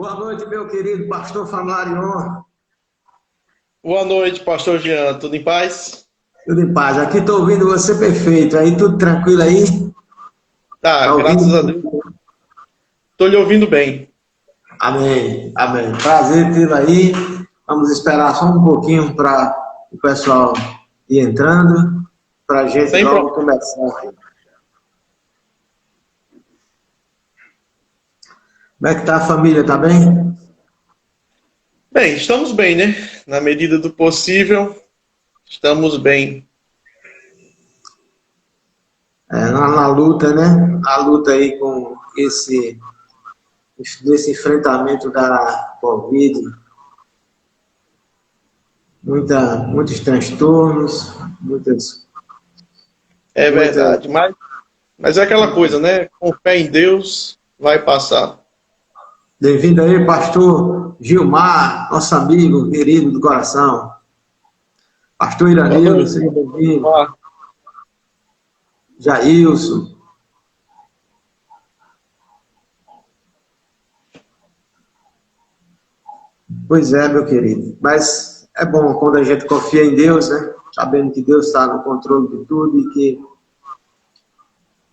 Boa noite, meu querido pastor Flamarion. Boa noite, pastor Jean. Tudo em paz? Tudo em paz. Aqui estou ouvindo você perfeito. Aí, tudo tranquilo aí? Tá, Tá graças a ouvindo? Deus. Estou lhe ouvindo bem. Amém. Amém. Prazer tê-lo aí. Vamos esperar só um pouquinho para o pessoal ir entrando, para a gente Sem logo problema. começar. Como é que tá a família? Tá bem? Bem, estamos bem, né? Na medida do possível, estamos bem. Na luta, né? Na luta aí com desse enfrentamento da Covid. Muitos transtornos, É muitas. verdade. Mas é aquela coisa, né? Com fé em Deus, vai passar. Bem-vindo aí, pastor Gilmar, nosso amigo querido do coração. Pastor Boa Iranildo, noite. seja bem-vindo. Gilmar. Jailson. Pois é, meu querido. Mas é bom quando a gente confia em Deus, né? Sabendo que Deus está no controle de tudo e que,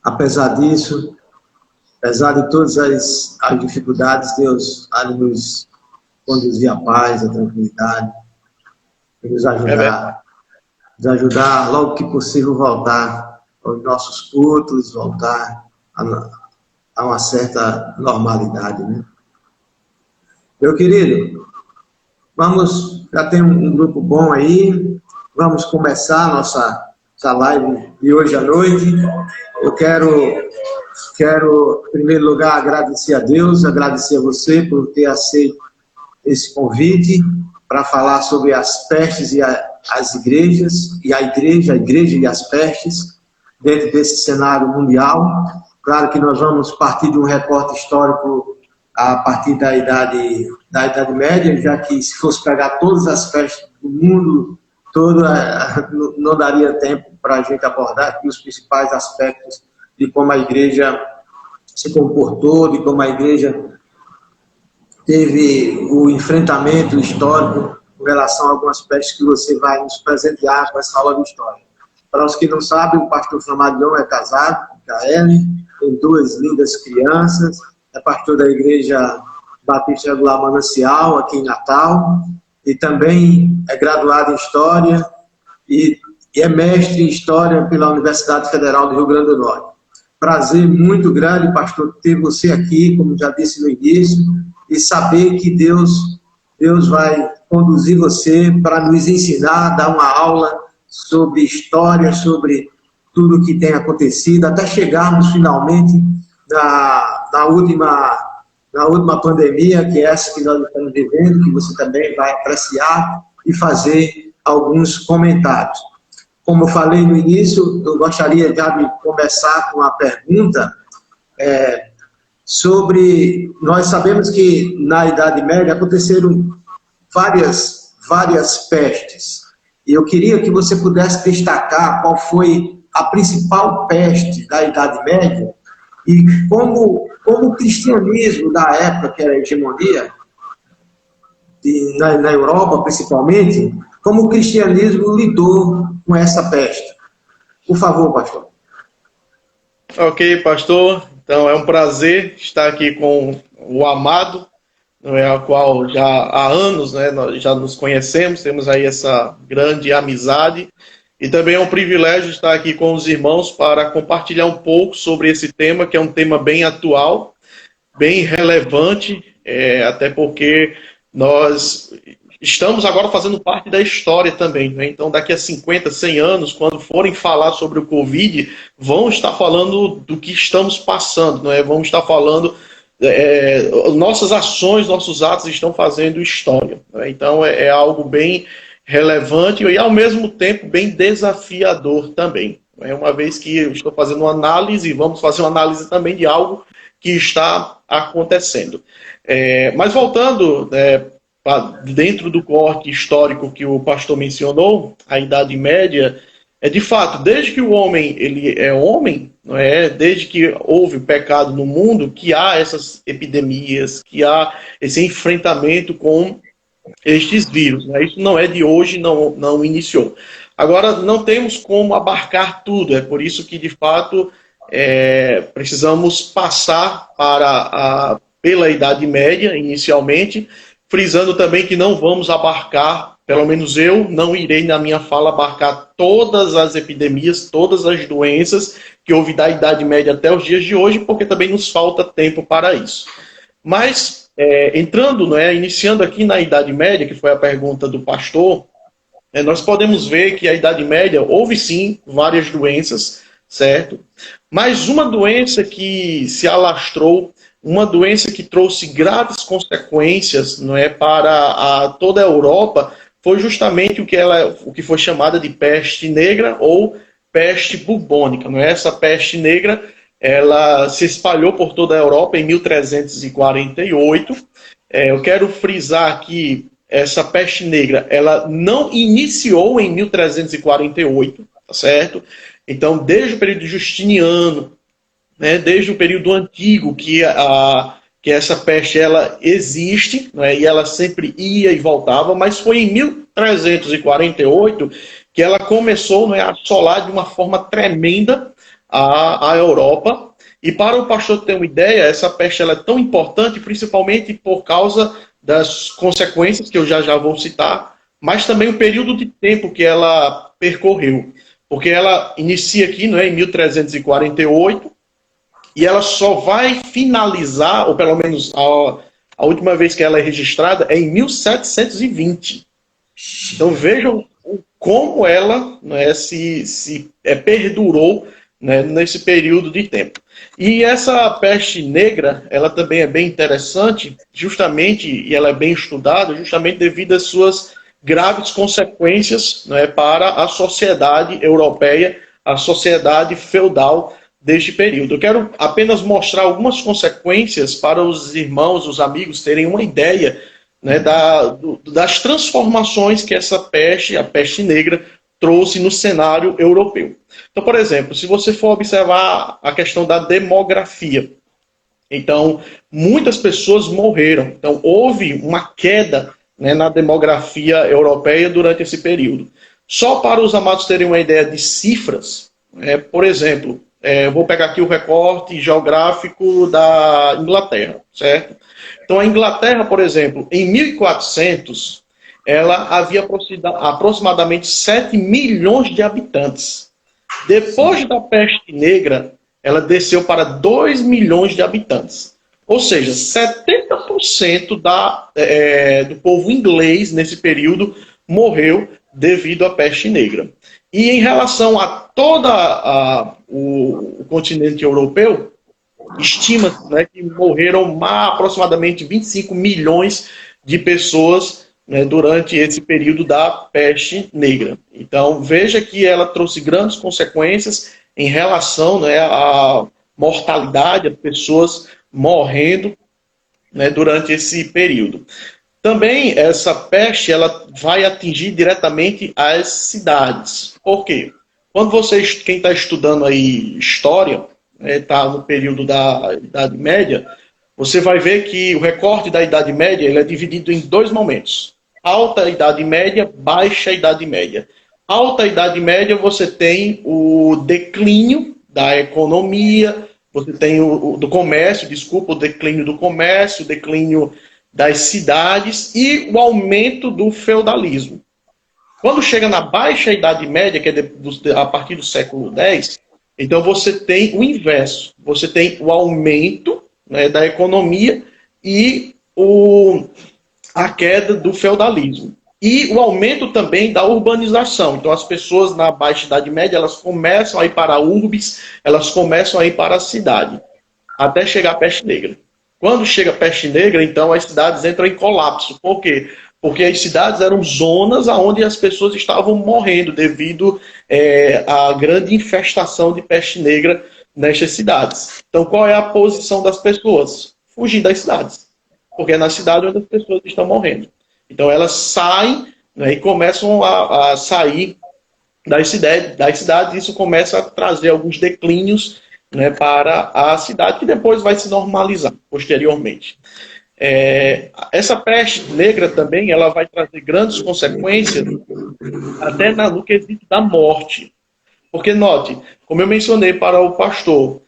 apesar disso, apesar de todas as dificuldades, Deus há de nos conduzir à paz, à tranquilidade, e É verdade. nos ajudar logo que possível voltar aos nossos cultos, voltar a uma certa normalidade, né? Meu querido, já tem um grupo bom aí, vamos começar a nossa live de hoje à noite. Eu quero, em primeiro lugar, agradecer a Deus, agradecer a você por ter aceito esse convite para falar sobre as pestes e as igrejas, e a igreja e as pestes, dentro desse cenário mundial. Claro que nós vamos partir de um recorte histórico a partir da Idade Média, já que se fosse pegar todas as pestes do mundo todo, não daria tempo para a gente abordar aqui os principais aspectos de como a igreja se comportou, de como a igreja teve o enfrentamento histórico com relação a algumas pestes que você vai nos presentear com essa aula de história. Para os que não sabem, o pastor Flamarion é casado com a Ellen, tem duas lindas crianças, é pastor da Igreja Batista Regular Manancial, aqui em Natal, e também é graduado em História e é mestre em História pela Universidade Federal do Rio Grande do Norte. Prazer muito grande, pastor, ter você aqui, como já disse no início, e saber que Deus vai conduzir você para nos ensinar, dar uma aula sobre história, sobre tudo o que tem acontecido, até chegarmos finalmente na última pandemia, que é essa que nós estamos vivendo, que você também vai apreciar e fazer alguns comentários. Como eu falei no início, eu gostaria já de começar com uma pergunta sobre... Nós sabemos que na Idade Média aconteceram várias pestes. E eu queria que você pudesse destacar qual foi a principal peste da Idade Média e como o cristianismo da época, que era a hegemonia, na Europa principalmente, como o cristianismo lidou com essa peste. Por favor, pastor. Ok, pastor. Então é um prazer estar aqui com o amado, não é, a qual já há anos, né, nós já nos conhecemos, temos aí essa grande amizade, e também é um privilégio estar aqui com os irmãos para compartilhar um pouco sobre esse tema, que é um tema bem atual, bem relevante, até porque nós estamos agora fazendo parte da história também, né? Então daqui a 50, 100 anos, quando forem falar sobre o Covid, vão estar falando do que estamos passando, não é? Vão estar falando nossas ações, nossos atos estão fazendo história, né? Então é algo bem relevante e ao mesmo tempo bem desafiador também, né? Uma vez que eu estou fazendo uma análise, vamos fazer uma análise também de algo que está acontecendo. Mas voltando dentro do corte histórico que o pastor mencionou, a Idade Média, é de fato, desde que o homem ele é homem, não é? Desde que houve pecado no mundo, que há essas epidemias, que há esse enfrentamento com estes vírus. Né? Isso não é de hoje, não iniciou. Agora, não temos como abarcar tudo, é por isso que, de fato, precisamos passar pela Idade Média, inicialmente, frisando também que não vamos abarcar, pelo menos eu não irei na minha fala abarcar todas as epidemias, todas as doenças que houve da Idade Média até os dias de hoje, porque também nos falta tempo para isso. Mas, entrando, iniciando aqui na Idade Média, que foi a pergunta do pastor, nós podemos ver que a Idade Média houve sim várias doenças, certo? Mas uma doença que se alastrou, uma doença que trouxe graves consequências, para toda a Europa, foi justamente o que foi chamada de peste negra ou peste bubônica. Essa peste negra, ela se espalhou por toda a Europa em 1348. Eu quero frisar aqui, essa peste negra, ela não iniciou em 1348, tá certo? Então, desde o período de Justiniano, desde o período antigo, que essa peste ela existe, e ela sempre ia e voltava, mas foi em 1348 que ela começou a assolar de uma forma tremenda a Europa. E para o pastor ter uma ideia, essa peste ela é tão importante, principalmente por causa das consequências que eu já vou citar, mas também o período de tempo que ela percorreu. Porque ela inicia aqui em 1348, e ela só vai finalizar, ou pelo menos a última vez que ela é registrada, é em 1720. Então vejam como ela perdurou nesse período de tempo. E essa peste negra, ela também é bem interessante, justamente, e ela é bem estudada, justamente devido às suas graves consequências para a sociedade europeia, a sociedade feudal deste período. Eu quero apenas mostrar algumas consequências para os irmãos, os amigos, terem uma ideia das transformações que essa peste, a peste negra, trouxe no cenário europeu. Então, por exemplo, se você for observar a questão da demografia, então, muitas pessoas morreram. Então, houve uma queda na demografia europeia durante esse período. Só para os amados terem uma ideia de cifras, por exemplo, eu vou pegar aqui o recorte geográfico da Inglaterra, certo? Então, a Inglaterra, por exemplo, em 1400, ela havia aproximadamente 7 milhões de habitantes. Depois da peste negra, ela desceu para 2 milhões de habitantes. Ou seja, 70% do povo inglês, nesse período, morreu devido à peste negra. E em relação a todo o continente europeu, estima-se que morreram aproximadamente 25 milhões de pessoas durante esse período da peste negra. Então, veja que ela trouxe grandes consequências em relação à mortalidade, as pessoas morrendo durante esse período. Também essa peste ela vai atingir diretamente as cidades. Por quê? Quando quem está estudando aí história, está no período da Idade Média, você vai ver que o recorte da Idade Média ele é dividido em 2 momentos. Alta Idade Média, Baixa Idade Média. Alta Idade Média você tem o declínio da economia, você tem do comércio, o declínio do comércio, o declínio das cidades e o aumento do feudalismo. Quando chega na Baixa Idade Média, que é a partir do século X, então você tem o inverso. Você tem o aumento da economia e a queda do feudalismo. E o aumento também da urbanização. Então as pessoas na Baixa Idade Média, elas começam a ir para urbes, elas começam a ir para a cidade, até chegar a peste negra. Quando chega a peste negra, então as cidades entram em colapso. Por quê? Porque as cidades eram zonas onde as pessoas estavam morrendo devido à grande infestação de peste negra nestas cidades. Então qual é a posição das pessoas? Fugir das cidades. Porque é na cidade onde as pessoas estão morrendo. Então elas saem e começam a sair das cidades, isso começa a trazer alguns declínios, né, para a cidade, que depois vai se normalizar posteriormente. Essa peste negra também ela vai trazer grandes consequências até no quesito da morte. Porque, note, como eu mencionei para o pastor,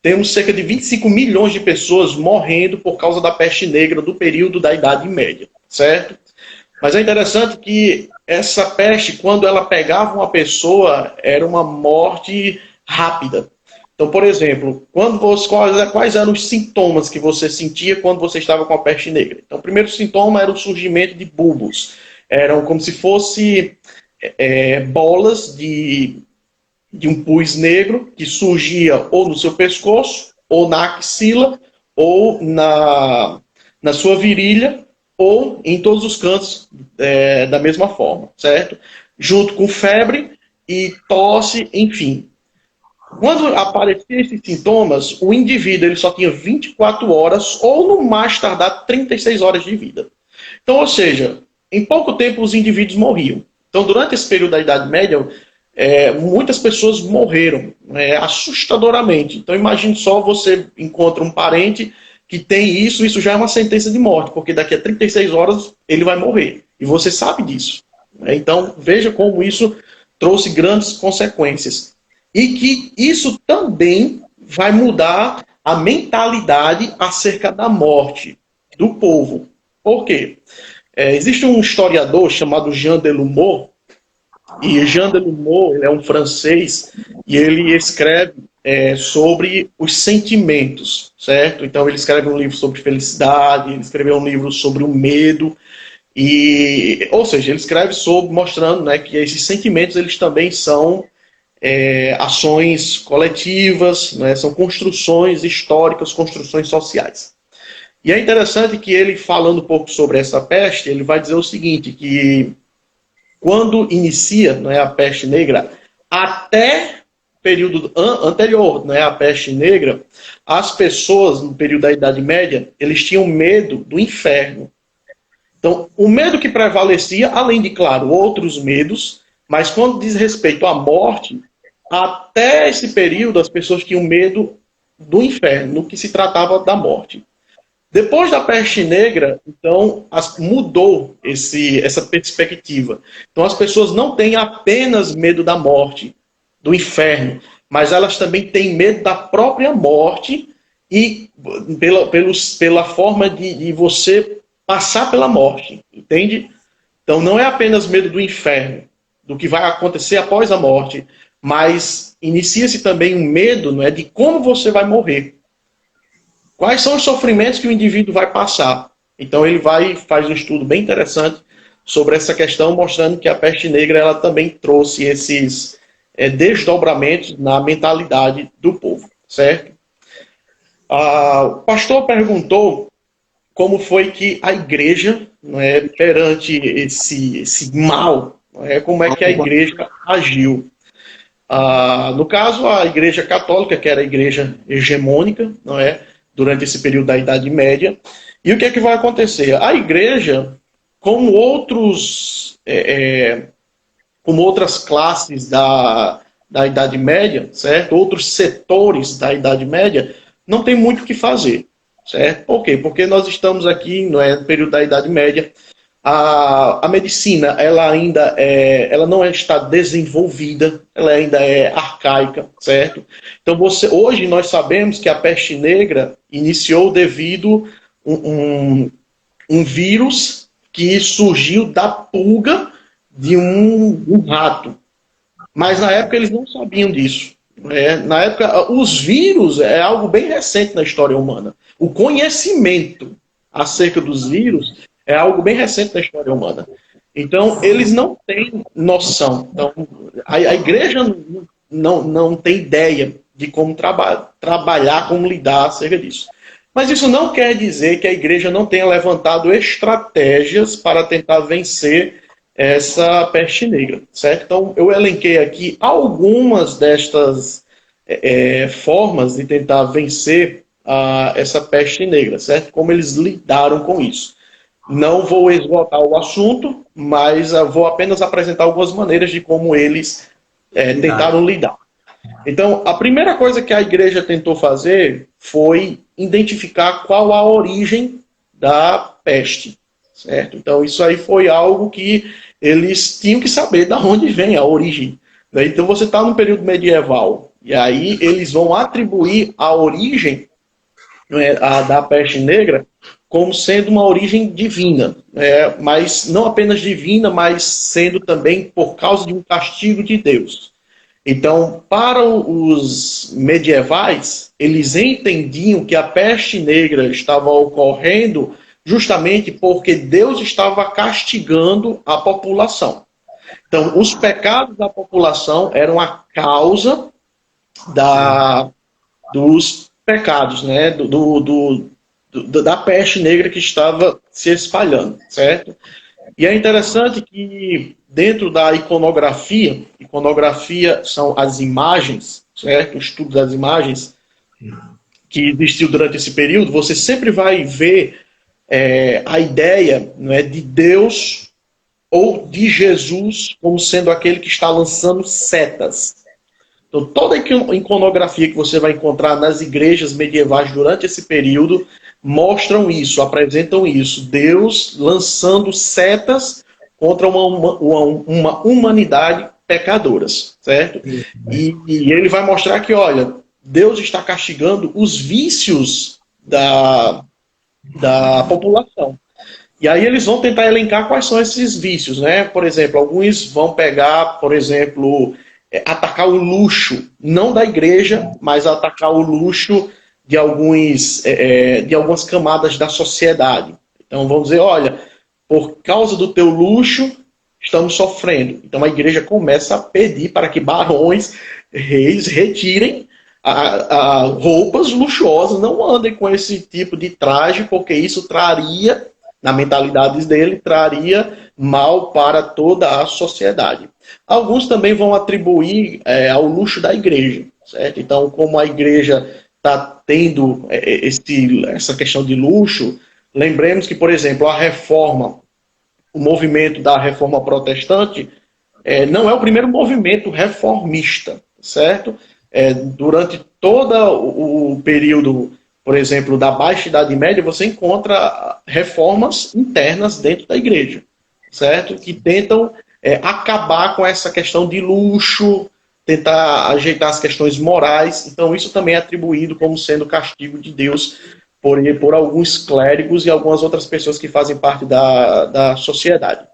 temos cerca de 25 milhões de pessoas morrendo por causa da peste negra do período da Idade Média, certo? Mas é interessante que essa peste, quando ela pegava uma pessoa, era uma morte rápida. Então, por exemplo, quais eram os sintomas que você sentia quando você estava com a peste negra? Então, o primeiro sintoma era o surgimento de bulbos. Eram como se fosse bolas de um pus negro que surgia ou no seu pescoço, ou na axila, ou na sua virilha, ou em todos os cantos da mesma forma, certo? Junto com febre e tosse, enfim. Quando apareciam esses sintomas, o indivíduo ele só tinha 24 horas ou, no mais tardar, 36 horas de vida. Então, ou seja, em pouco tempo os indivíduos morriam. Então, durante esse período da Idade Média, muitas pessoas morreram assustadoramente. Então, imagine só, você encontra um parente que tem isso já é uma sentença de morte, porque daqui a 36 horas ele vai morrer. E você sabe disso. Então, veja como isso trouxe grandes consequências. E que isso também vai mudar a mentalidade acerca da morte do povo. Por quê? Existe um historiador chamado Jean Delumeau, e Jean Delumeau ele é um francês, e ele escreve sobre os sentimentos, certo? Então ele escreve um livro sobre felicidade, ele escreveu um livro sobre o medo, ou seja, ele escreve mostrando, né, que esses sentimentos eles também são ações coletivas, né, são construções históricas, construções sociais. E é interessante que ele, falando um pouco sobre essa peste, ele vai dizer o seguinte, que quando inicia, né, a peste negra, até período anterior, né, à peste negra, as pessoas, no período da Idade Média, eles tinham medo do inferno. Então, o medo que prevalecia, além de, claro, outros medos, mas quando diz respeito à morte, até esse período as pessoas tinham medo do inferno, no que se tratava da morte. Depois da peste negra, então, mudou essa perspectiva. Então, as pessoas não têm apenas medo da morte, do inferno, mas elas também têm medo da própria morte e pela forma de você passar pela morte, entende? Então, não é apenas medo do inferno, do que vai acontecer após a morte, mas inicia-se também um medo, não é, de como você vai morrer. Quais são os sofrimentos que o indivíduo vai passar? Então ele faz um estudo bem interessante sobre essa questão, mostrando que a peste negra ela também trouxe esses desdobramentos na mentalidade do povo, certo? O pastor perguntou como foi que a igreja, perante esse mal, como é que a igreja agiu. No caso, a igreja católica, que era a igreja hegemônica, durante esse período da Idade Média. E o que é que vai acontecer? A igreja, como outras classes da Idade Média, certo? Outros setores da Idade Média, não tem muito o que fazer, certo? Por quê? Porque nós estamos aqui no período da Idade Média. A medicina, ela não está desenvolvida, ela ainda é arcaica, certo? Então, hoje nós sabemos que a peste negra iniciou devido um vírus que surgiu da pulga de um rato. Mas na época eles não sabiam disso. Na época, os vírus é algo bem recente na história humana. O conhecimento acerca dos vírus é algo bem recente na história humana. Então, eles não têm noção. Então, a igreja não tem ideia de como trabalhar, como lidar acerca disso. Mas isso não quer dizer que a igreja não tenha levantado estratégias para tentar vencer essa peste negra, certo? Então, eu elenquei aqui algumas destas formas de tentar vencer essa peste negra, certo? Como eles lidaram com isso. Não vou esgotar o assunto, mas vou apenas apresentar algumas maneiras de como eles tentaram lidar. Então, a primeira coisa que a igreja tentou fazer foi identificar qual a origem da peste, certo? Então, isso aí foi algo que eles tinham que saber de onde vem a origem. Então, você está no período medieval, e aí eles vão atribuir a origem da peste negra como sendo uma origem divina, mas não apenas divina, mas sendo também por causa de um castigo de Deus. Então, para os medievais, eles entendiam que a peste negra estava ocorrendo justamente porque Deus estava castigando a população. Então, os pecados da população eram a causa dos pecados, né? Da peste negra que estava se espalhando, certo? E é interessante que dentro da iconografia são as imagens, certo? O estudo das imagens que existiu durante esse período, você sempre vai ver a ideia, não é, de Deus ou de Jesus como sendo aquele que está lançando setas. Então, toda a iconografia que você vai encontrar nas igrejas medievais durante esse período mostram isso, apresentam isso. Deus lançando setas contra uma humanidade pecadoras, certo? E ele vai mostrar que, olha, Deus está castigando os vícios da população. E aí eles vão tentar elencar quais são esses vícios, né? Por exemplo, alguns vão pegar, por exemplo, atacar o luxo, não da igreja, mas atacar o luxo de algumas camadas da sociedade. Então vamos dizer, olha, por causa do teu luxo, estamos sofrendo. Então a igreja começa a pedir para que barões, reis, retirem roupas luxuosas, não andem com esse tipo de traje, porque isso traria, na mentalidade dele, traria mal para toda a sociedade. Alguns também vão atribuir ao luxo da igreja, certo? Então, como a igreja está tendo essa questão de luxo, lembremos que, por exemplo, a reforma, o movimento da reforma protestante, não é o primeiro movimento reformista, certo? Durante todo o período, por exemplo, da Baixa Idade Média, você encontra reformas internas dentro da igreja, certo? Que tentam acabar com essa questão de luxo, tentar ajeitar as questões morais. Então, isso também é atribuído como sendo castigo de Deus por alguns clérigos e algumas outras pessoas que fazem parte da sociedade.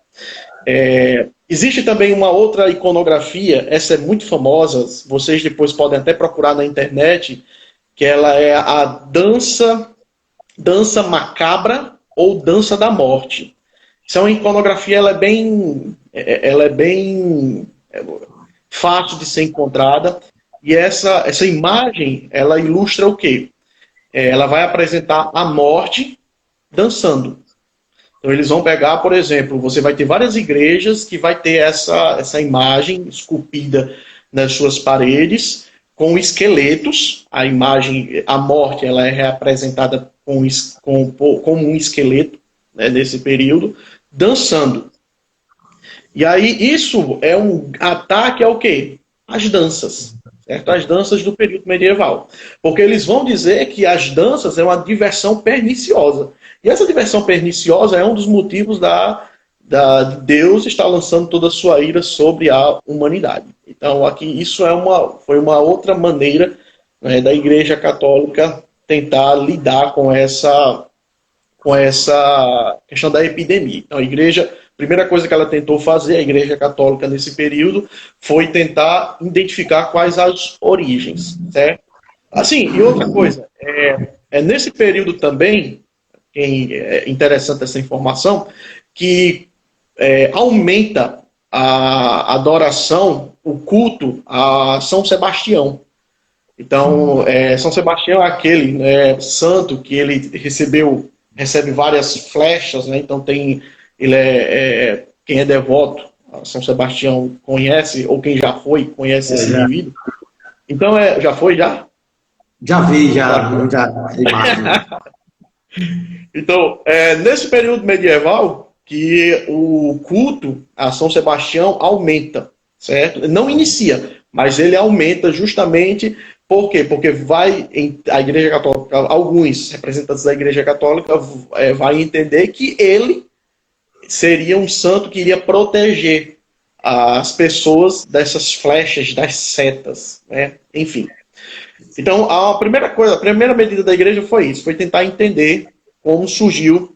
Existe também uma outra iconografia, essa é muito famosa, vocês depois podem até procurar na internet, que ela é a dança macabra ou dança da morte. Isso é uma iconografia, ela é bem fácil de ser encontrada, e essa imagem, ela ilustra o quê? Ela vai apresentar a morte dançando. Então eles vão pegar, por exemplo, você vai ter várias igrejas que vai ter essa imagem esculpida nas suas paredes, com esqueletos. A morte, ela é representada como um esqueleto, né, nesse período, dançando. E aí isso é um ataque ao quê? Às danças, certo? As danças do período medieval. Porque eles vão dizer que as danças é uma diversão perniciosa. E essa diversão perniciosa é um dos motivos de Deus estar lançando toda a sua ira sobre a humanidade. Então aqui isso foi uma outra maneira, né, da Igreja Católica tentar lidar com essa questão da epidemia. Então a primeira coisa que ela tentou fazer, a Igreja Católica nesse período, foi tentar identificar quais as origens, certo? Assim, e outra coisa, nesse período também, é interessante essa informação, que aumenta a adoração, o culto a São Sebastião. Então, São Sebastião é aquele santo que ele recebe várias flechas, né? Então quem é devoto a São Sebastião conhece, ou quem já foi, conhece esse indivíduo. Então, já foi, já? Já vi, já. Então, nesse período medieval, que o culto a São Sebastião aumenta. certo? Não inicia, mas ele aumenta justamente, por quê? Porque a Igreja Católica, alguns representantes da Igreja Católica vai entender que ele seria um santo que iria proteger as pessoas dessas flechas, das setas, né? Enfim. Então, a primeira medida da igreja foi isso, foi tentar entender como surgiu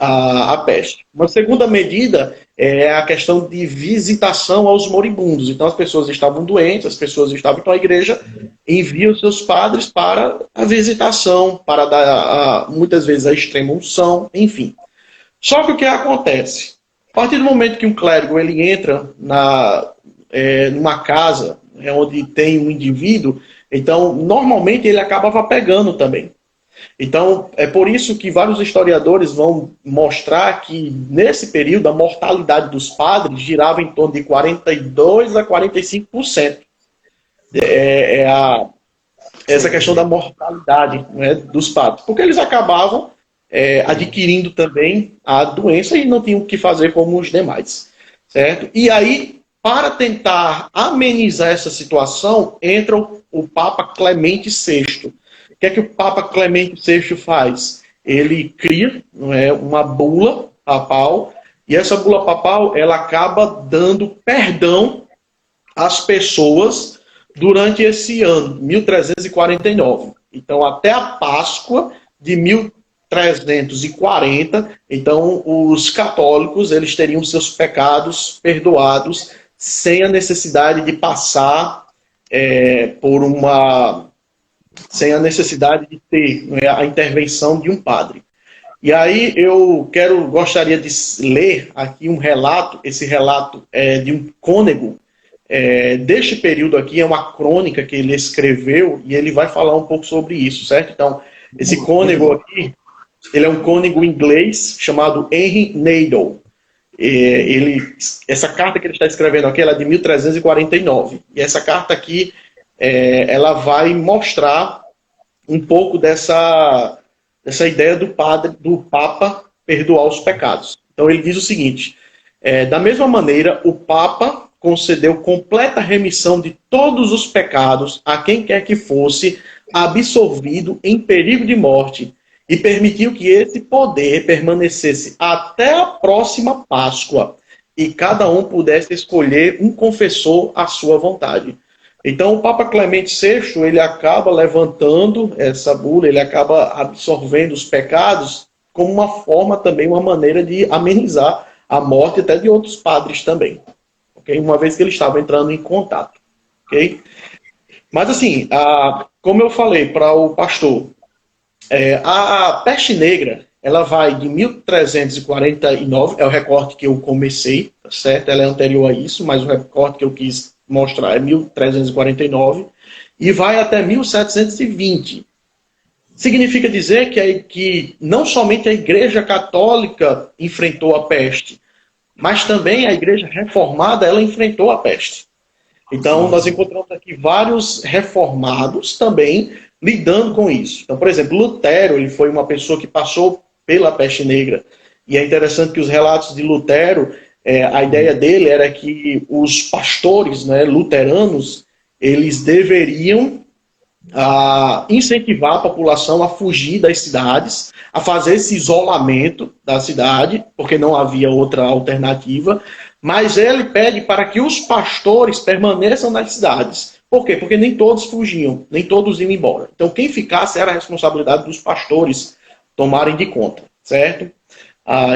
a peste. Uma segunda medida é a questão de visitação aos moribundos. Então, as pessoas estavam doentes, as pessoas estavam... Então, a igreja envia os seus padres para a visitação, para dar, muitas vezes, a extrema unção, enfim. Só que o que acontece? A partir do momento que um clérigo ele entra numa casa onde tem um indivíduo, então, normalmente, ele acabava pegando também. Então, é por isso que vários historiadores vão mostrar que, nesse período, a mortalidade dos padres girava em torno de 42% a 45%. Essa questão da mortalidade, né, dos padres. Porque eles acabavam adquirindo também a doença e não tinham o que fazer como os demais. Certo? E aí, para tentar amenizar essa situação, entra o Papa Clemente VI. O que é que o Papa Clemente VI faz? Ele cria uma bula papal, e essa bula papal ela acaba dando perdão às pessoas durante esse ano, 1349. Então, até a Páscoa de 1340, então os católicos eles teriam seus pecados perdoados sem a necessidade de passar sem a necessidade de ter a intervenção de um padre. E aí eu gostaria de ler aqui um relato, esse relato é de um cônego, deste período aqui, é uma crônica que ele escreveu, e ele vai falar um pouco sobre isso, certo? Então, esse cônego aqui, ele é um cônego inglês chamado Henry Needle. Essa carta que ele está escrevendo aqui, ela é de 1349. E essa carta aqui, ela vai mostrar um pouco dessa ideia do Papa perdoar os pecados. Então ele diz o seguinte: da mesma maneira, o Papa concedeu completa remissão de todos os pecados a quem quer que fosse absolvido em perigo de morte, e permitiu que esse poder permanecesse até a próxima Páscoa, e cada um pudesse escolher um confessor à sua vontade. Então, o Papa Clemente VI, ele acaba levantando essa bula, ele acaba absorvendo os pecados como uma forma também, uma maneira de amenizar a morte até de outros padres também. Okay? Uma vez que ele estava entrando em contato. Okay? Mas assim, como eu falei para o pastor, a peste negra, ela vai de 1349, é o recorte que eu comecei, certo? Ela é anterior a isso, mas o recorte que eu quis mostrar é 1349, e vai até 1720. Significa dizer que não somente a Igreja Católica enfrentou a peste, mas também a Igreja Reformada ela enfrentou a peste. Então, nós encontramos aqui vários reformados também lidando com isso. Então, por exemplo, Lutero, ele foi uma pessoa que passou pela peste negra. E é interessante que os relatos de Lutero, a ideia dele era que os pastores, né, luteranos, eles deveriam incentivar a população a fugir das cidades, a fazer esse isolamento da cidade, porque não havia outra alternativa. Mas ele pede para que os pastores permaneçam nas cidades. Por quê? Porque nem todos fugiam, nem todos iam embora. Então, quem ficasse era a responsabilidade dos pastores tomarem de conta, certo?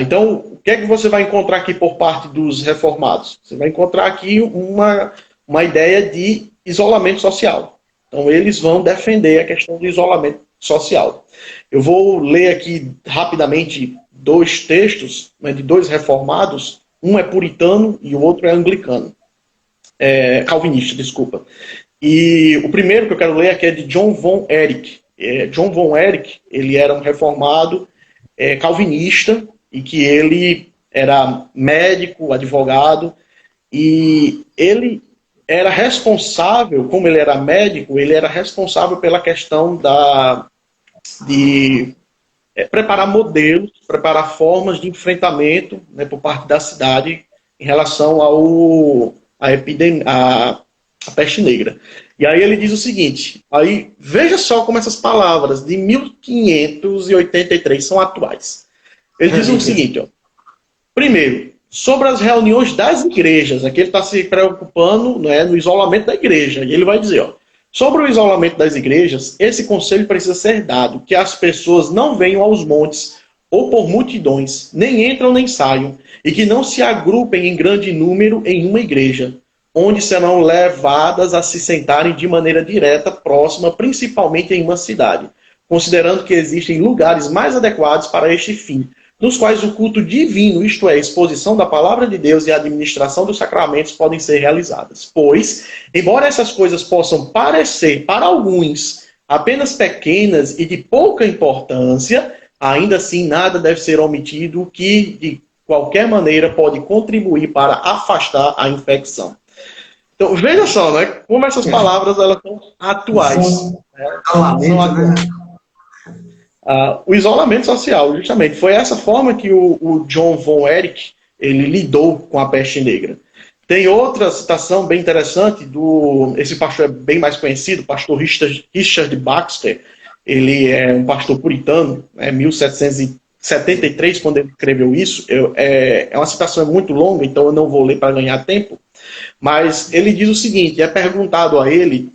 Então, o que é que você vai encontrar aqui por parte dos reformados? Você vai encontrar aqui uma ideia de isolamento social. Então, eles vão defender a questão do isolamento social. Eu vou ler aqui rapidamente dois textos, né, de dois reformados. Um é puritano e o outro é anglicano. Calvinista, desculpa. E o primeiro que eu quero ler aqui é de John von Eyck. John von Eyck, ele era um reformado calvinista, e que ele era médico, advogado, e ele era responsável, como ele era médico, ele era responsável pela questão de preparar modelos, preparar formas de enfrentamento, né, por parte da cidade em relação a peste negra. E aí ele diz o seguinte, aí veja só como essas palavras de 1583 são atuais. Ele diz o seguinte, ó, primeiro, sobre as reuniões das igrejas, aqui ele está se preocupando, né, no isolamento da igreja, e ele vai dizer, ó, sobre o isolamento das igrejas, esse conselho precisa ser dado, que as pessoas não venham aos montes ou por multidões, nem entram nem saiam, e que não se agrupem em grande número em uma igreja, onde serão levadas a se sentarem de maneira direta, próxima, principalmente em uma cidade, considerando que existem lugares mais adequados para este fim, nos quais o culto divino, isto é, a exposição da palavra de Deus e a administração dos sacramentos podem ser realizadas. Pois, embora essas coisas possam parecer, para alguns, apenas pequenas e de pouca importância, ainda assim nada deve ser omitido que, de qualquer maneira, pode contribuir para afastar a infecção. Então, veja só, né, como essas palavras elas são atuais. São atuais. O isolamento social, justamente. Foi essa forma que o John von Erich ele lidou com a peste negra. Tem outra citação bem interessante, esse pastor é bem mais conhecido, o pastor Richard Baxter. Ele é um pastor puritano, 1773, quando ele escreveu isso. É uma citação muito longa, então eu não vou ler para ganhar tempo. Mas ele diz o seguinte, é perguntado a ele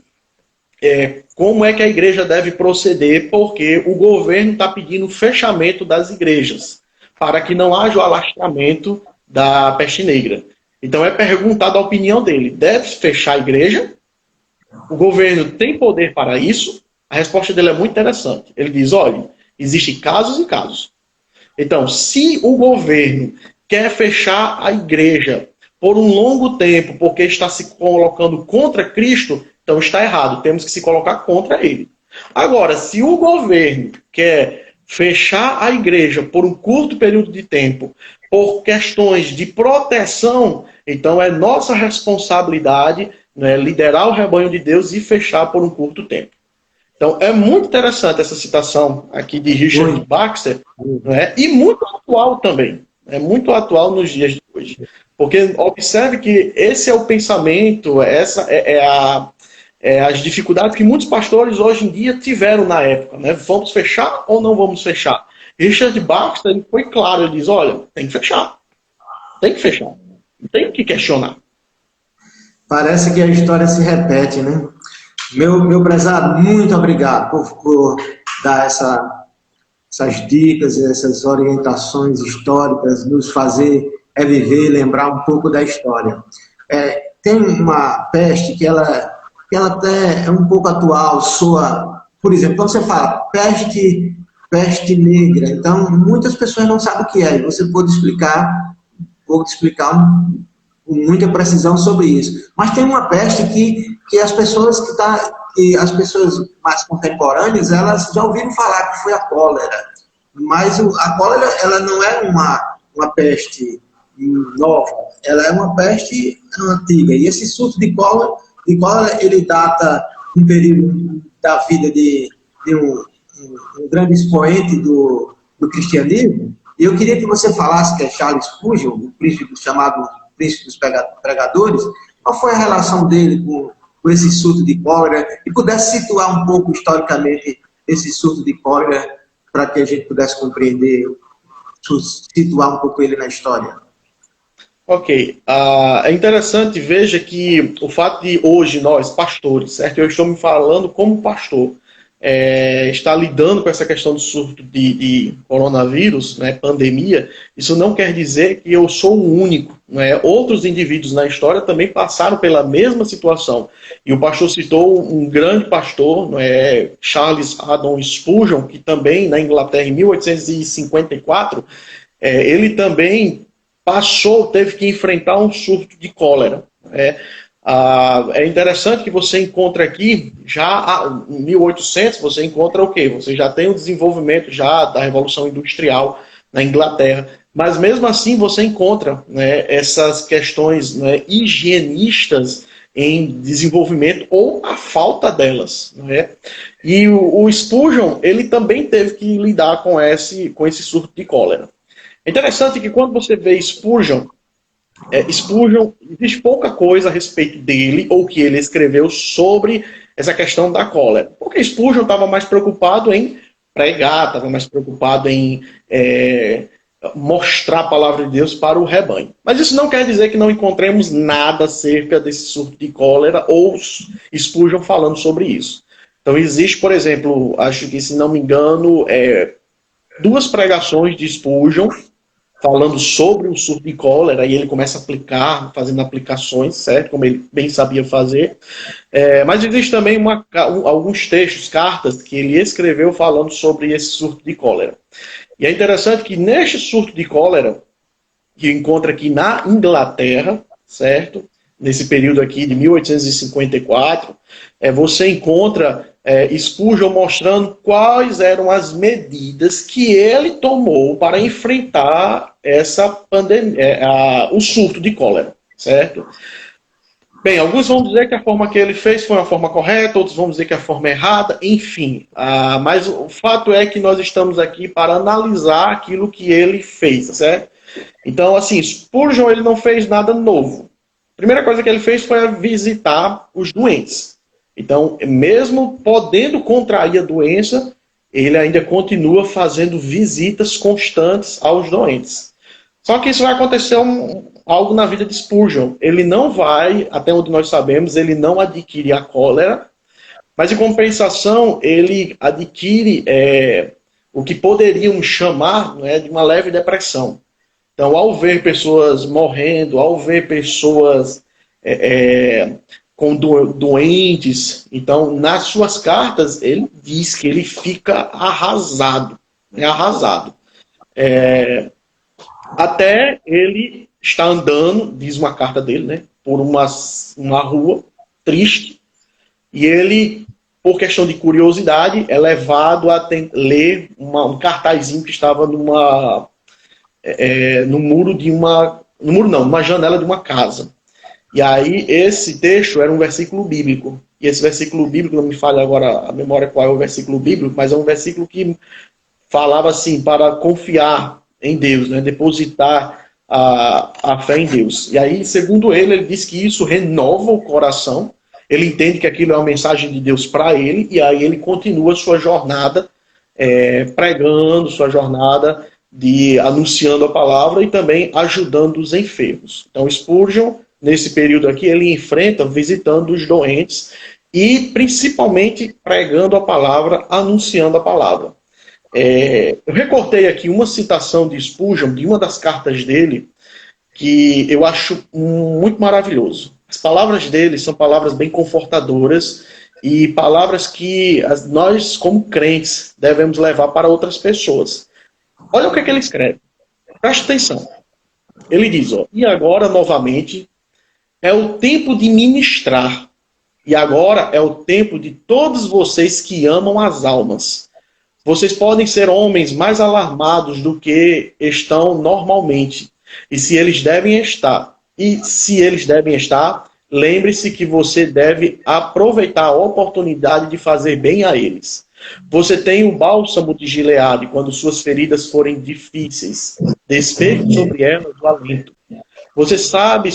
como é que a igreja deve proceder, porque o governo está pedindo o fechamento das igrejas, para que não haja o alastramento da peste negra. Então é perguntado a opinião dele, deve fechar a igreja? O governo tem poder para isso? A resposta dele é muito interessante. Ele diz, olha, existem casos e casos. Então, se o governo quer fechar a igreja por um longo tempo, porque está se colocando contra Cristo, então está errado, temos que se colocar contra ele. Agora, se o governo quer fechar a igreja por um curto período de tempo, por questões de proteção, então é nossa responsabilidade, né, liderar o rebanho de Deus e fechar por um curto tempo. Então é muito interessante essa citação aqui de Richard Baxter, né, e muito atual também. É muito atual nos dias de hoje. Porque observe que esse é o pensamento, essa as dificuldades que muitos pastores hoje em dia tiveram na época, né? Vamos fechar ou não vamos fechar? Richard Baxter ele foi claro, ele diz, olha, tem que fechar. Tem que fechar. Não tem que questionar. Parece que a história se repete, né? Meu prezado, muito obrigado por dar essas dicas, essas orientações históricas, nos fazer reviver, lembrar um pouco da história. Tem uma peste que ela até é um pouco atual, soa, por exemplo, quando você fala peste negra, então muitas pessoas não sabem o que é, e você pode explicar com muita precisão sobre isso. Mas tem uma peste que as pessoas as pessoas mais contemporâneas, elas já ouviram falar que foi a cólera, mas a cólera ela não é uma peste nova, ela é uma peste antiga, e esse surto de cólera ele data um período da vida de um grande expoente do cristianismo, e eu queria que você falasse, que é Charles Spurgeon, o príncipe chamado príncipe dos pregadores, qual foi a relação dele com esse surto de cólera, e pudesse situar um pouco historicamente esse surto de cólera, para que a gente pudesse compreender, situar um pouco ele na história. Ok. É interessante, veja que o fato de hoje nós, pastores, certo? Eu estou me falando como pastor, está lidando com essa questão do surto de coronavírus, né, pandemia, isso não quer dizer que eu sou o único. Né? Outros indivíduos na história também passaram pela mesma situação. E o pastor citou um grande pastor, né, Charles Haddon Spurgeon, que também na Inglaterra, em 1854, ele também teve que enfrentar um surto de cólera. É interessante que você encontra aqui, já em 1800, você encontra o quê? Você já tem o desenvolvimento já da Revolução Industrial na Inglaterra, mas mesmo assim você encontra, né, essas questões, né, higienistas em desenvolvimento ou a falta delas. Né? E o Spurgeon, ele também teve que lidar com esse surto de cólera. É interessante que quando você vê Spurgeon, Spurgeon, existe pouca coisa a respeito dele, ou que ele escreveu sobre essa questão da cólera. Porque Spurgeon estava mais preocupado em pregar, estava mais preocupado em mostrar a palavra de Deus para o rebanho. Mas isso não quer dizer que não encontremos nada acerca desse surto de cólera ou Spurgeon falando sobre isso. Então existe, por exemplo, acho que, se não me engano, 2 pregações de Spurgeon falando sobre o surto de cólera, e ele começa a aplicar, fazendo aplicações, certo? Como ele bem sabia fazer. Mas existe também alguns textos, cartas, que ele escreveu falando sobre esse surto de cólera. E é interessante que neste surto de cólera, que encontra aqui na Inglaterra, certo? Nesse período aqui de 1854, você encontra Spurgeon mostrando quais eram as medidas que ele tomou para enfrentar essa pandemia, o surto de cólera, certo? Bem, alguns vão dizer que a forma que ele fez foi uma forma correta, outros vão dizer que a forma é errada, enfim. Mas o fato é que nós estamos aqui para analisar aquilo que ele fez, certo? Então, assim, Spurgeon, ele não fez nada novo. A primeira coisa que ele fez foi visitar os doentes. Então, mesmo podendo contrair a doença, ele ainda continua fazendo visitas constantes aos doentes. Só que isso vai acontecer algo na vida de Spurgeon. Ele não vai, até onde nós sabemos, ele não adquire a cólera, mas em compensação ele adquire o que poderíamos chamar, né, de uma leve depressão. Então, ao ver pessoas morrendo, ao ver pessoas com doentes, então, nas suas cartas, ele diz que ele fica arrasado. Arrasado. Até ele está andando, diz uma carta dele, né, por uma rua triste, e ele, por questão de curiosidade, é levado a ler um cartazinho que estava no muro de numa janela de uma casa. E aí esse texto era um versículo bíblico. E esse versículo bíblico, não me falha agora a memória qual é o versículo bíblico, mas é um versículo que falava assim, para confiar em Deus, né, depositar a fé em Deus. E aí, segundo ele diz que isso renova o coração, ele entende que aquilo é uma mensagem de Deus para ele, e aí ele continua sua jornada pregando, sua jornada anunciando a palavra e também ajudando os enfermos. Então, Spurgeon, nesse período aqui, ele enfrenta visitando os doentes e principalmente pregando a palavra, anunciando a palavra. Eu recortei aqui uma citação de Spurgeon, de uma das cartas dele, que eu acho muito maravilhoso. As palavras dele são palavras bem confortadoras e palavras que nós, como crentes, devemos levar para outras pessoas. Olha o que ele escreve. Preste atenção. Ele diz, e agora, novamente, é o tempo de ministrar. E agora é o tempo de todos vocês que amam as almas. Vocês podem ser homens mais alarmados do que estão normalmente. E se eles devem estar, lembre-se que você deve aproveitar a oportunidade de fazer bem a eles. Você tem o bálsamo de Gileade quando suas feridas forem difíceis. Despeje sobre elas o alento. Você sabe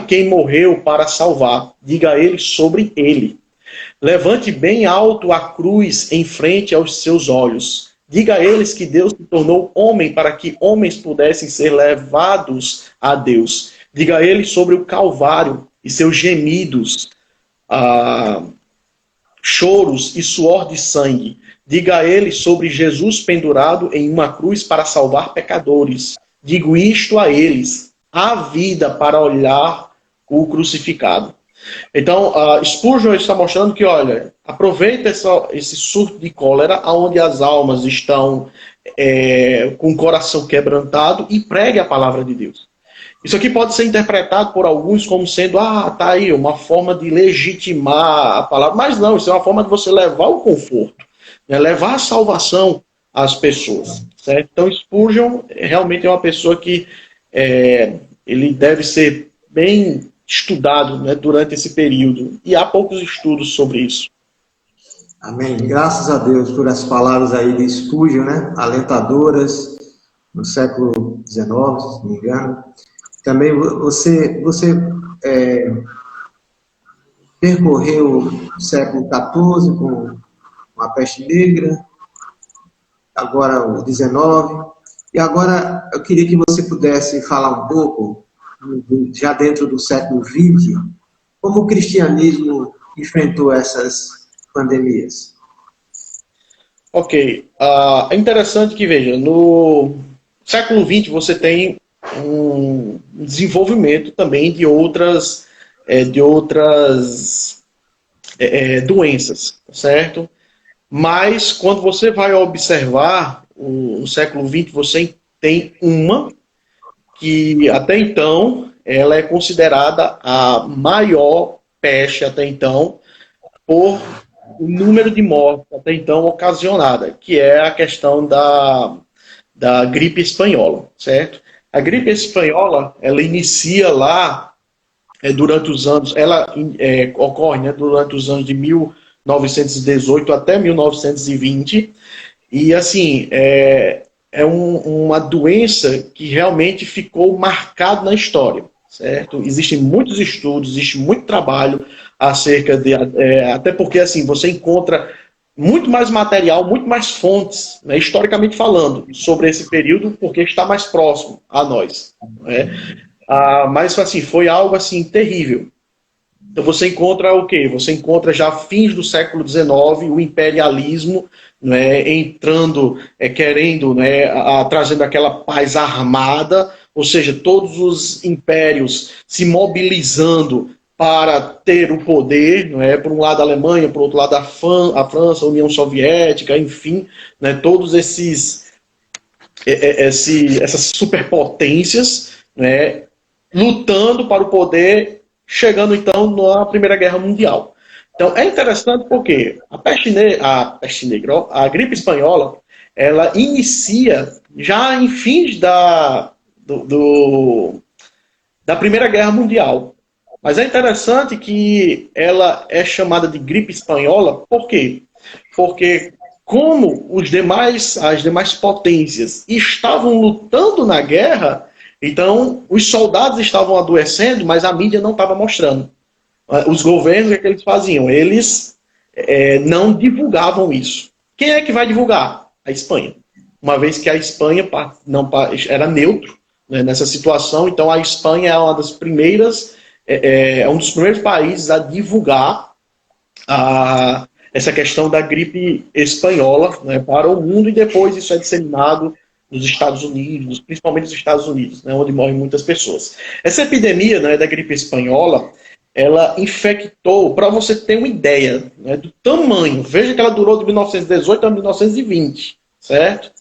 quem morreu para salvar. Diga a ele sobre ele. Levante bem alto a cruz em frente aos seus olhos. Diga a eles que Deus se tornou homem para que homens pudessem ser levados a Deus. Diga a eles sobre o Calvário e seus gemidos, choros e suor de sangue. Diga a eles sobre Jesus pendurado em uma cruz para salvar pecadores. Digo isto a eles, há vida para olhar o crucificado. Então, Spurgeon está mostrando que, olha, aproveita esse surto de cólera, onde as almas estão com o coração quebrantado, e pregue a palavra de Deus. Isso aqui pode ser interpretado por alguns como sendo, tá aí, uma forma de legitimar a palavra, mas não, isso é uma forma de você levar o conforto, né, levar a salvação às pessoas. Certo? Então, Spurgeon realmente é uma pessoa que ele deve ser bem estudado, né, durante esse período. E há poucos estudos sobre isso. Amém. Graças a Deus por as palavras aí de Spurgeon, né, alentadoras, no século XIX, XIX, se não me engano. Também você percorreu o século XIV com a peste negra, agora o XIX, e agora eu queria que você pudesse falar um pouco, já dentro do século XX, como o cristianismo enfrentou essas pandemias. Ok. É interessante que, veja, no século XX você tem um desenvolvimento também de outras doenças, certo? Mas quando você vai observar o século XX, você tem uma que até então ela é considerada a maior peste até então por o número de mortes até então ocasionada, que é a questão da gripe espanhola, certo? A gripe espanhola, ela inicia lá durante os anos, ela ocorre, né, durante os anos de 1918 até 1920, e assim, uma doença que realmente ficou marcada na história, certo? Existem muitos estudos, existe muito trabalho acerca de, até porque assim, você encontra muito mais material, muito mais fontes, né, historicamente falando, sobre esse período, porque está mais próximo a nós, né? Mas assim, foi algo assim terrível. Então você encontra o quê? Você encontra já fins do século XIX o imperialismo, né, entrando, querendo, né, trazendo aquela paz armada, ou seja, todos os impérios se mobilizando para ter o poder, né, por um lado a Alemanha, por outro lado a França, a União Soviética, enfim, né, todos essas superpotências, né, lutando para o poder, chegando então na Primeira Guerra Mundial. Então é interessante porque a peste negra, a gripe espanhola, ela inicia já em fins da Primeira Guerra Mundial. Mas é interessante que ela é chamada de gripe espanhola, por quê? Porque como as demais potências estavam lutando na guerra, então os soldados estavam adoecendo, mas a mídia não estava mostrando. Os governos, o que eles faziam? Eles não divulgavam isso. Quem é que vai divulgar? A Espanha. Uma vez que a Espanha não era neutro, né, nessa situação, então a Espanha é uma das primeiras, um dos primeiros países a divulgar essa questão da gripe espanhola, né, para o mundo, e depois isso é disseminado nos Estados Unidos, principalmente nos Estados Unidos, né, onde morrem muitas pessoas. Essa epidemia, né, da gripe espanhola, ela infectou, para você ter uma ideia, né, do tamanho, veja que ela durou de 1918 a 1920, certo?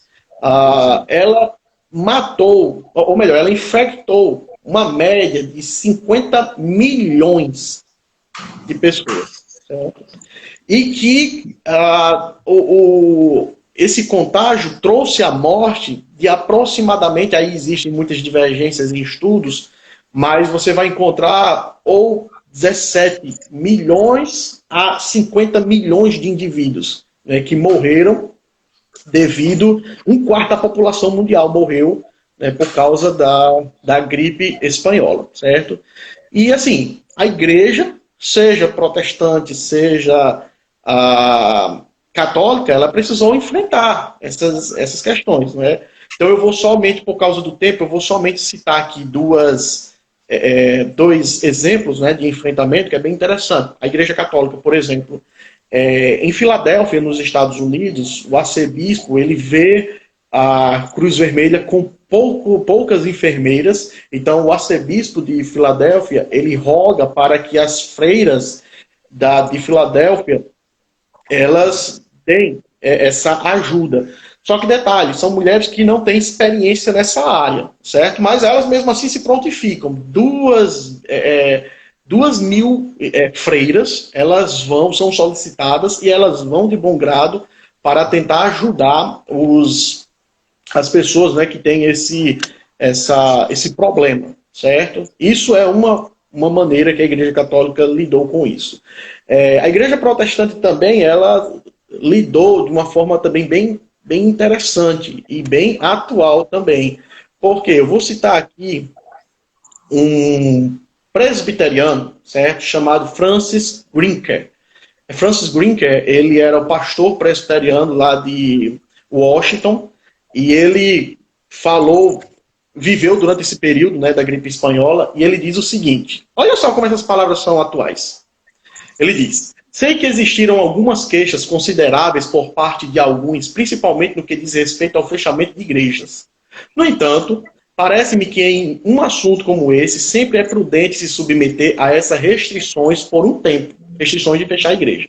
Ela matou, ou melhor, ela infectou uma média de 50 milhões de pessoas, certo? E que esse contágio trouxe a morte de aproximadamente, aí existem muitas divergências em estudos, mas você vai encontrar ou 17 milhões a 50 milhões de indivíduos, né, que morreram devido, um quarto da população mundial morreu, né, por causa da gripe espanhola, certo? E assim, a igreja, seja protestante, seja católica, ela precisou enfrentar essas questões, né? Então eu vou somente, por causa do tempo, eu vou somente citar aqui dois exemplos, né, de enfrentamento que é bem interessante. A Igreja Católica, por exemplo, em Filadélfia, nos Estados Unidos, o arcebispo ele vê a Cruz Vermelha com poucas enfermeiras, então o arcebispo de Filadélfia ele roga para que as freiras de Filadélfia elas deem essa ajuda. Só que detalhe, são mulheres que não têm experiência nessa área, certo? Mas elas mesmo assim se prontificam. 2.000 freiras, elas são solicitadas e elas vão de bom grado para tentar ajudar as pessoas, né, que têm esse problema, certo? Isso é uma maneira que a Igreja Católica lidou com isso. A Igreja Protestante também, ela lidou de uma forma também bem interessante e bem atual também, Porque eu vou citar aqui um presbiteriano, certo? Chamado Francis Grinker. Francis Grinker, ele era o pastor presbiteriano lá de Washington, e ele viveu durante esse período, né, da gripe espanhola, e ele diz o seguinte, olha só como essas palavras são atuais. Ele diz, sei que existiram algumas queixas consideráveis por parte de alguns, principalmente no que diz respeito ao fechamento de igrejas. No entanto, parece-me que em um assunto como esse, sempre é prudente se submeter a essas restrições por um tempo, restrições de fechar a igreja.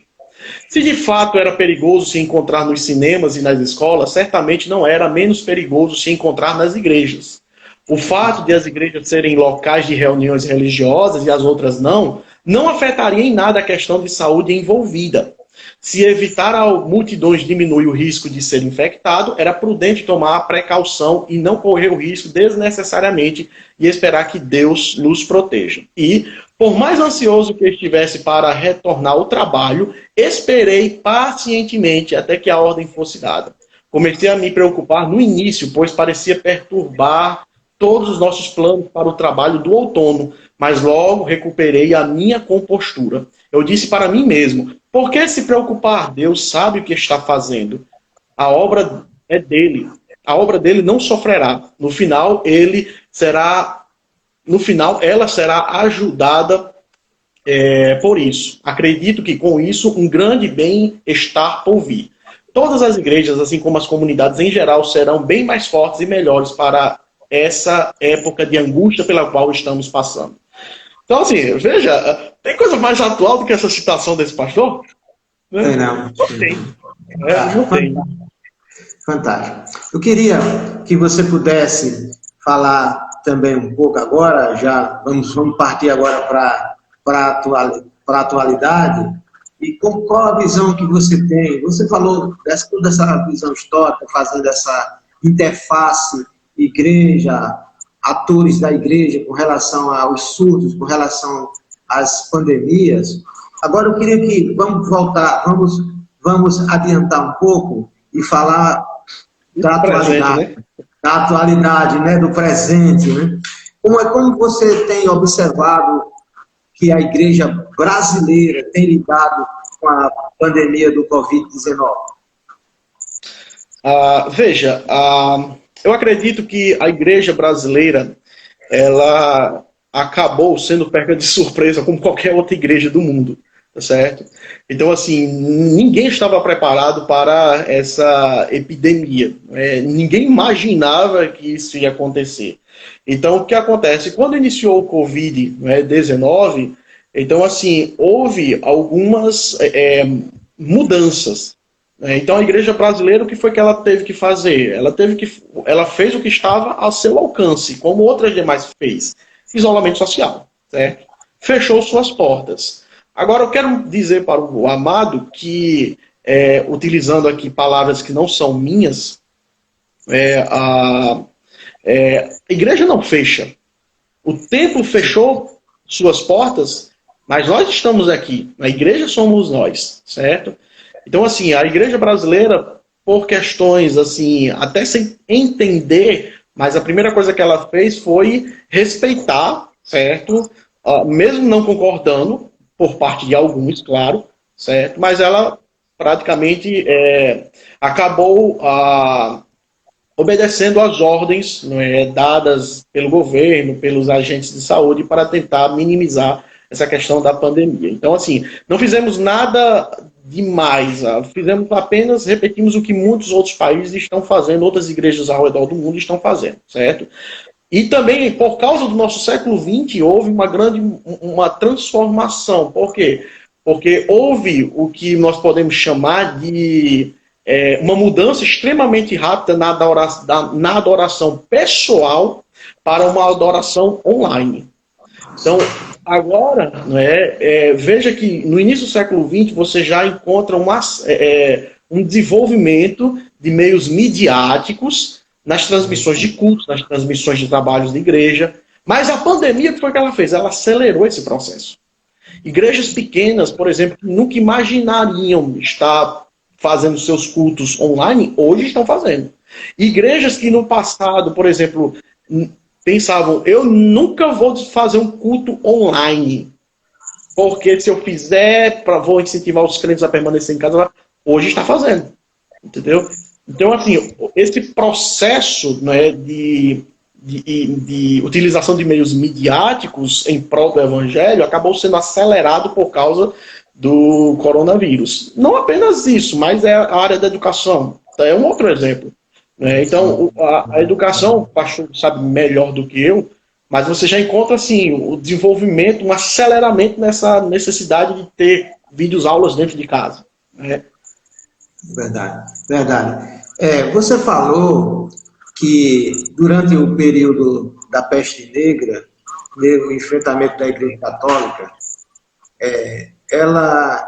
Se de fato era perigoso se encontrar nos cinemas e nas escolas, certamente não era menos perigoso se encontrar nas igrejas. O fato de as igrejas serem locais de reuniões religiosas e as outras não afetaria em nada a questão de saúde envolvida. Se evitar a multidões diminui o risco de ser infectado, era prudente tomar a precaução e não correr o risco desnecessariamente e esperar que Deus nos proteja. E, por mais ansioso que estivesse para retornar ao trabalho, esperei pacientemente até que a ordem fosse dada. Comecei a me preocupar no início, pois parecia perturbar todos os nossos planos para o trabalho do outono, mas logo recuperei a minha compostura. Eu disse para mim mesmo, por que se preocupar? Deus sabe o que está fazendo. A obra é dele. A obra dele não sofrerá. No final, ela será ajudada por isso. Acredito que com isso um grande bem-estar por vir. Todas as igrejas, assim como as comunidades em geral, serão bem mais fortes e melhores para essa época de angústia pela qual estamos passando. Então, assim, veja, tem coisa mais atual do que essa citação desse pastor? Né? Não tem. Não tem. Fantástico. Eu queria que você pudesse falar também um pouco agora, já vamos partir agora para a atualidade, e qual a visão que você tem? Você falou toda essa visão histórica, fazendo essa interface igreja, atores da igreja com relação aos surtos, com relação às pandemias. Agora eu queria que, vamos adiantar um pouco e falar da atualidade, né, do presente. Né? Como você tem observado que a igreja brasileira tem lidado com a pandemia do Covid-19? Veja, eu acredito que a igreja brasileira, ela acabou sendo pega de surpresa como qualquer outra igreja do mundo, tá certo? Então, assim, ninguém estava preparado para essa epidemia. Ninguém imaginava que isso ia acontecer. Então, o que acontece? Quando iniciou o Covid-19, então, assim, houve algumas mudanças. Então, a igreja brasileira, o que foi que ela teve que fazer? Ela fez o que estava ao seu alcance, como outras demais fez. Isolamento social, certo? Fechou suas portas. Agora, eu quero dizer para o amado que, utilizando aqui palavras que não são minhas, a igreja não fecha. O templo fechou suas portas, mas nós estamos aqui. A igreja somos nós, certo? Então, assim, a igreja brasileira, por questões, assim, até sem entender, mas a primeira coisa que ela fez foi respeitar, certo? Mesmo não concordando, por parte de alguns, claro, certo? Mas ela praticamente acabou obedecendo às ordens dadas pelo governo, pelos agentes de saúde, para tentar minimizar essa questão da pandemia. Então, assim, não fizemos nada demais, repetimos o que muitos outros países estão fazendo, outras igrejas ao redor do mundo estão fazendo, certo? E também, por causa do nosso século XX, houve uma transformação. Por quê? Porque houve o que nós podemos chamar de uma mudança extremamente rápida na adoração pessoal para uma adoração online. Então, agora, veja que no início do século XX você já encontra um desenvolvimento de meios midiáticos nas transmissões de cultos, nas transmissões de trabalhos de igreja. Mas a pandemia, o que foi que ela fez? Ela acelerou esse processo. Igrejas pequenas, por exemplo, que nunca imaginariam estar fazendo seus cultos online, hoje estão fazendo. Igrejas que no passado, por exemplo, pensavam, eu nunca vou fazer um culto online, porque se eu fizer, vou incentivar os crentes a permanecer em casa, hoje está fazendo, entendeu? Então, assim, esse processo, né, de utilização de meios midiáticos em prol do evangelho acabou sendo acelerado por causa do coronavírus. Não apenas isso, mas é a área da educação. É um outro exemplo. Né? Então, a educação, o pastor sabe melhor do que eu, mas você já encontra assim, o desenvolvimento, um aceleramento nessa necessidade de ter vídeos aulas dentro de casa. Né? Verdade, verdade. Você falou que durante o período da peste negra, no enfrentamento da Igreja Católica, ela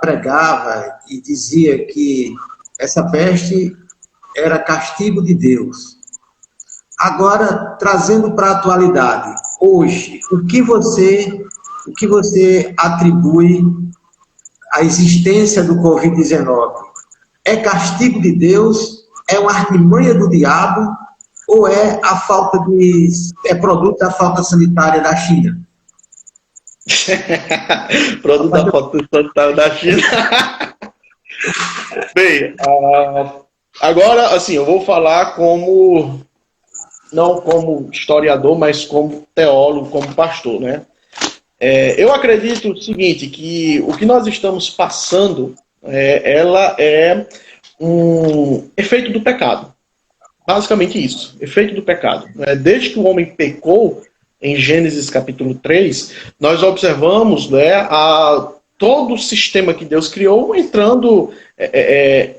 pregava e dizia que essa peste era castigo de Deus. Agora, trazendo para a atualidade, hoje, o que você atribui à existência do Covid-19? É castigo de Deus? É uma artimanha do diabo? Ou é produto da falta sanitária da China? Produto da falta sanitária da China. Bem, agora, assim, eu vou falar não como historiador, mas como teólogo, como pastor, né? Eu acredito o seguinte, que o que nós estamos passando, ela é um efeito do pecado. Basicamente isso, efeito do pecado. Desde que o homem pecou, em Gênesis capítulo 3, nós observamos, né, todo o sistema que Deus criou entrando,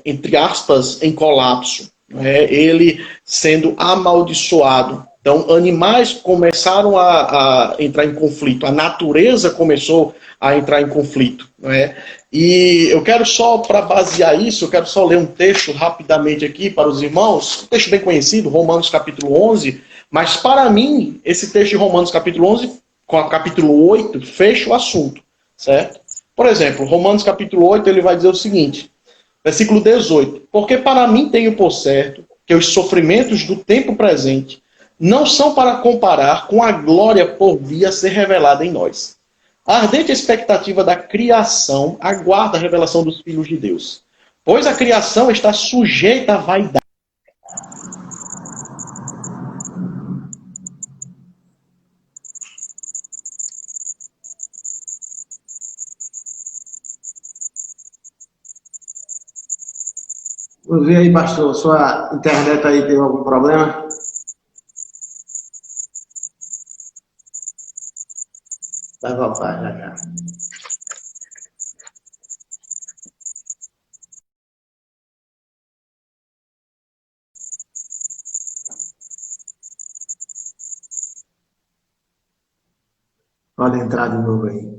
entre aspas, em colapso. Ele sendo amaldiçoado. Então, animais começaram a entrar em conflito, a natureza começou a entrar em conflito. E eu quero só, para basear isso, eu quero só ler um texto rapidamente aqui para os irmãos, um texto bem conhecido, Romanos capítulo 11, mas para mim, esse texto de Romanos capítulo 11, com o capítulo 8, fecha o assunto, certo? Por exemplo, Romanos capítulo 8, ele vai dizer o seguinte, versículo 18, porque para mim tenho por certo que os sofrimentos do tempo presente não são para comparar com a glória por vir a ser revelada em nós. A ardente expectativa da criação aguarda a revelação dos filhos de Deus, pois a criação está sujeita à vaidade. Vamos ver aí, pastor, sua internet aí tem algum problema? Vai voltar já, já. Pode entrar de novo aí.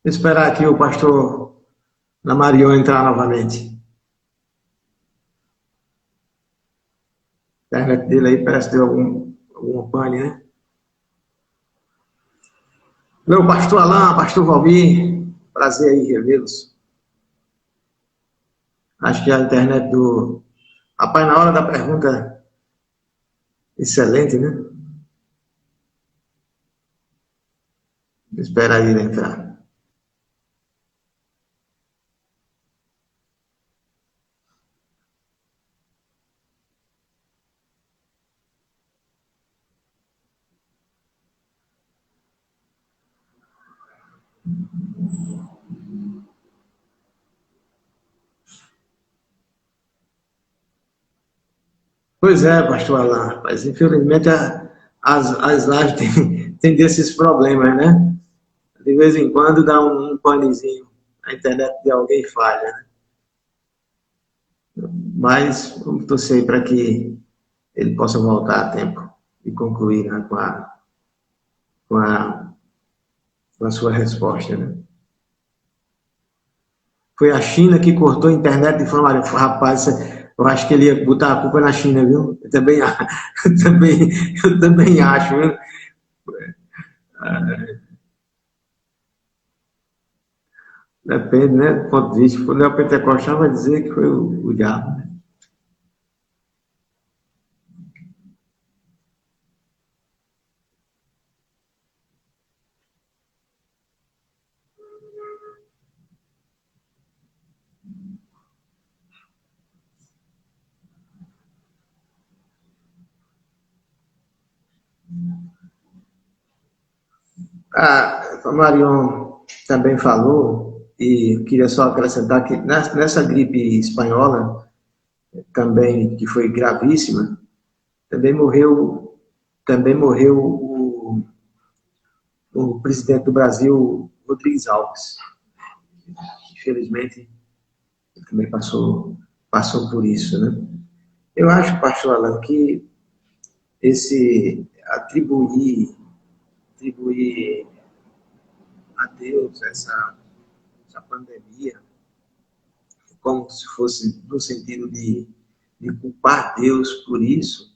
Vou esperar aqui o pastor Lamarion entrar novamente. A internet dele aí parece que deu alguma pane, né? Meu pastor Alain, pastor Valmir, prazer aí revê-los. Acho que a internet do... Rapaz, na hora da pergunta, excelente, né? Espera aí ele entrar. Pois é, pastor Alain, mas infelizmente as lives têm desses problemas, né? De vez em quando dá um panezinho, a internet de alguém falha, né? Mas vamos torcer para que ele possa voltar a tempo e concluir, né, com a, com a sua resposta, né? Foi a China que cortou a internet de forma... Rapaz, eu acho que ele ia botar a culpa na China, viu? Eu também acho, viu? Depende, né? Do ponto de vista. Quando é o pentecostal, vai dizer que foi o diabo. A Marion também falou, e eu queria só acrescentar que nessa gripe espanhola, também, que foi gravíssima, também morreu o presidente do Brasil, Rodrigues Alves. Infelizmente, ele também passou por isso, né? Eu acho, pastor Alan, que esse atribuir a Deus essa pandemia, como se fosse no sentido de culpar Deus por isso,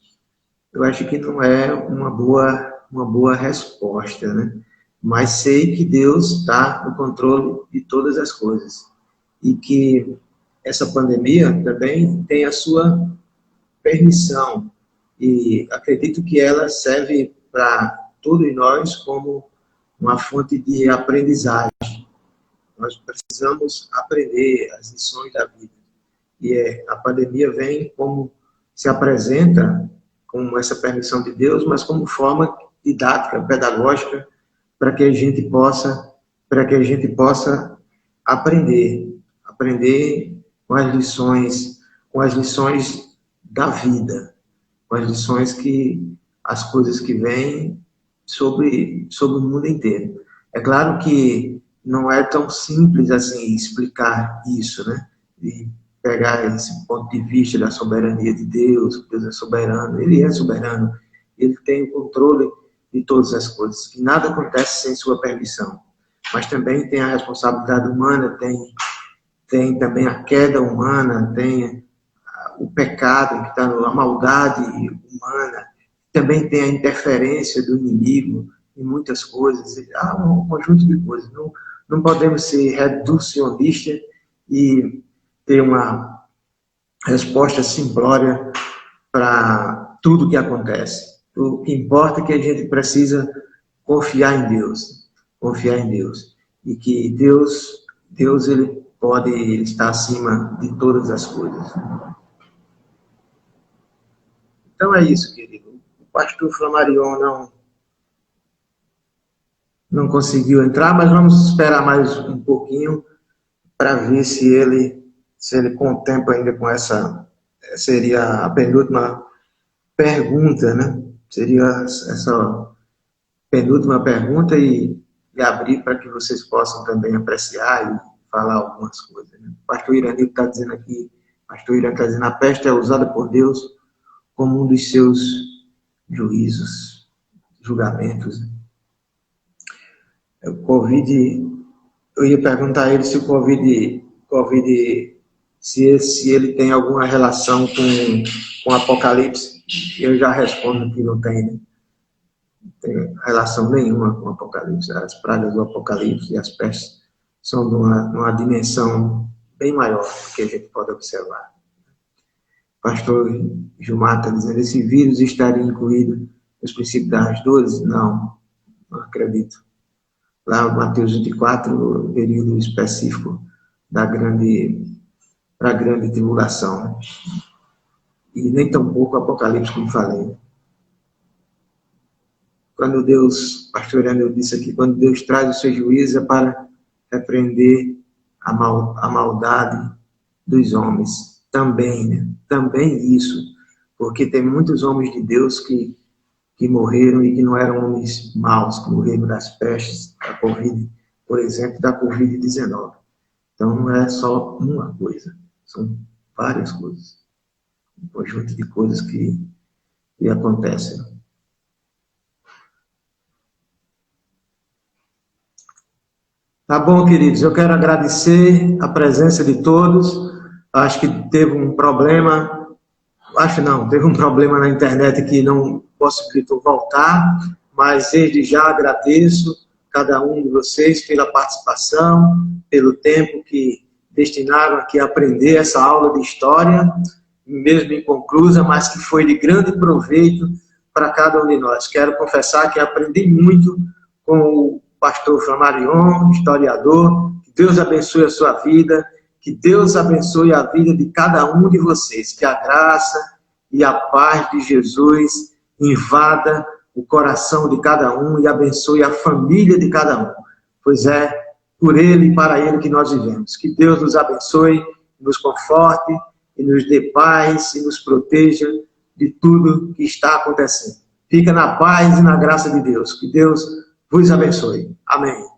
eu acho que não é uma boa resposta, né? Mas sei que Deus está no controle de todas as coisas e que essa pandemia também tem a sua permissão e acredito que ela serve para todos nós como uma fonte de aprendizagem. Nós precisamos aprender as lições da vida. E a pandemia vem como se apresenta como essa permissão de Deus, mas como forma didática, pedagógica, para que a gente possa aprender com as lições da vida, com as lições as coisas que vêm sobre o mundo inteiro. É claro que não é tão simples assim explicar isso, né? E pegar esse ponto de vista da soberania de Deus, Deus é soberano, Ele tem o controle de todas as coisas, que nada acontece sem sua permissão. Mas também tem a responsabilidade humana, tem também a queda humana, tem o pecado, que está a maldade humana, também tem a interferência do inimigo em muitas coisas. Há um conjunto de coisas. Não podemos ser reducionistas e ter uma resposta simplória para tudo que acontece. O que importa é que a gente precisa confiar em Deus. Confiar em Deus. E que Deus ele está acima de todas as coisas. Então é isso, querido. O pastor Flamarion não conseguiu entrar, mas vamos esperar mais um pouquinho para ver se ele contempla ainda com essa, seria a penúltima pergunta, né? Seria essa penúltima pergunta e abrir para que vocês possam também apreciar e falar algumas coisas. Né? O pastor Iranildo está dizendo aqui, a peste é usada por Deus como um dos seus julgamentos. O Covid, eu ia perguntar a ele se o Covid se ele tem alguma relação com o Apocalipse. Eu já respondo que não tem, né? Não tem relação nenhuma com o Apocalipse. As pragas do Apocalipse e as pestes são de uma dimensão bem maior do que a gente pode observar. O pastor Gilmar está dizendo, esse vírus estaria incluído nos princípios das dores? Não acredito. Lá, Mateus 24, o período específico da grande tribulação. E nem tampouco o Apocalipse, como falei. Quando Deus, pastor André disse aqui, quando Deus traz o seu juízo é para repreender a maldade dos homens. Também, né? Também isso. Porque tem muitos homens de Deus que morreram e que não eram homens maus, que morreram das pestes, da Covid, por exemplo, da Covid-19. Então, não é só uma coisa, são várias coisas. Um conjunto de coisas que acontecem. Tá bom, queridos, eu quero agradecer a presença de todos. Acho que teve um problema, teve um problema na internet que não possibilitou voltar, mas desde já agradeço cada um de vocês pela participação, pelo tempo que destinaram aqui a aprender essa aula de história, mesmo inconclusa, mas que foi de grande proveito para cada um de nós. Quero confessar que aprendi muito com o pastor Flammarion, historiador. Que Deus abençoe a sua vida, que Deus abençoe a vida de cada um de vocês, que a graça e a paz de Jesus invada o coração de cada um e abençoe a família de cada um, pois é por Ele e para Ele que nós vivemos. Que Deus nos abençoe, nos conforte e nos dê paz e nos proteja de tudo que está acontecendo. Fica na paz e na graça de Deus. Que Deus vos abençoe. Amém.